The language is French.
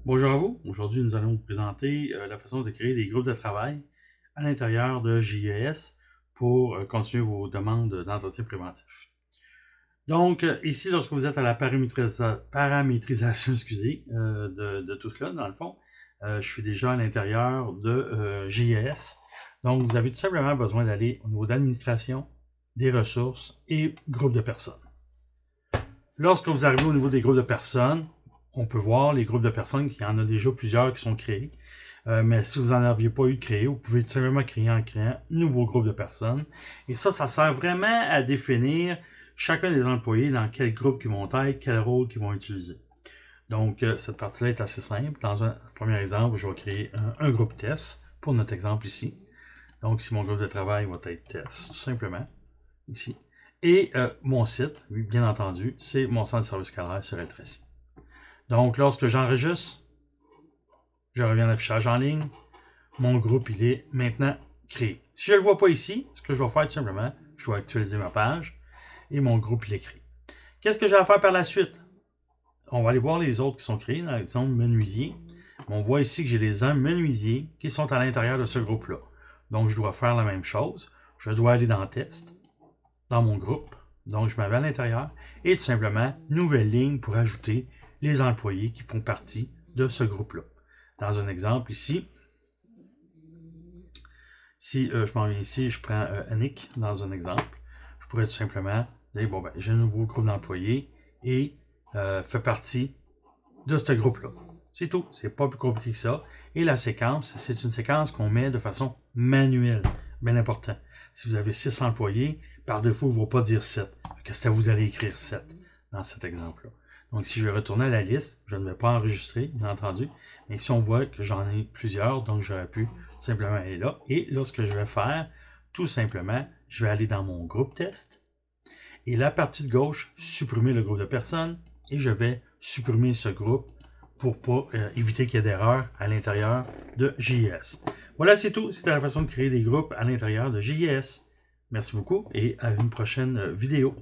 Bonjour à vous. Aujourd'hui, nous allons vous présenter la façon de créer des groupes de travail à l'intérieur de JES pour continuer vos demandes d'entretien préventif. Donc, ici, lorsque vous êtes à la paramétrisation de tout cela, dans le fond, je suis déjà à l'intérieur de JES. Donc, vous avez tout simplement besoin d'aller au niveau d'administration, des ressources et groupes de personnes. Lorsque vous arrivez au niveau des groupes de personnes, on peut voir les groupes de personnes, il y en a déjà plusieurs qui sont créés. Mais si vous n'en aviez pas eu créé, vous pouvez tout simplement créer en créant un nouveau groupe de personnes. Et ça sert vraiment à définir chacun des employés dans quel groupe ils vont être, quel rôle qu'ils vont utiliser. Donc, cette partie-là est assez simple. Dans un premier exemple, je vais créer un groupe test pour notre exemple ici. Donc, si mon groupe de travail va être test, tout simplement, ici. Et mon site, oui, bien entendu, c'est mon centre de service scolaire sur El Tracy. Donc, lorsque j'enregistre, je reviens à l'affichage en ligne. Mon groupe, il est maintenant créé. Si je ne le vois pas ici, ce que je vais faire tout simplement, je vais actualiser ma page et mon groupe, il est créé. Qu'est-ce que j'ai à faire par la suite? On va aller voir les autres qui sont créés dans les zones menuisiers. On voit ici que j'ai les zones menuisiers qui sont à l'intérieur de ce groupe-là. Donc, je dois faire la même chose. Je dois aller dans Test, dans mon groupe. Donc, je m'en vais à l'intérieur et tout simplement, nouvelle ligne pour ajouter les employés qui font partie de ce groupe-là. Dans un exemple ici, si je m'en viens ici, je prends Annick dans un exemple, je pourrais tout simplement dire, bon, ben, j'ai un nouveau groupe d'employés et fait partie de ce groupe-là. C'est tout, c'est pas plus compliqué que ça. Et la séquence, c'est une séquence qu'on met de façon manuelle, bien important. Si vous avez 6 employés, par défaut, il ne va pas dire 7. C'est à vous d'aller écrire 7 dans cet exemple-là. Donc, si je vais retourner à la liste, je ne vais pas enregistrer, bien entendu. Mais si on voit que j'en ai plusieurs, donc j'aurais pu simplement aller là. Et là, ce que je vais faire, tout simplement, je vais aller dans mon groupe test. Et la partie de gauche, supprimer le groupe de personnes. Et je vais supprimer ce groupe pour pas éviter qu'il y ait d'erreurs à l'intérieur de JES. Voilà, c'est tout. C'était la façon de créer des groupes à l'intérieur de JES. Merci beaucoup et à une prochaine vidéo.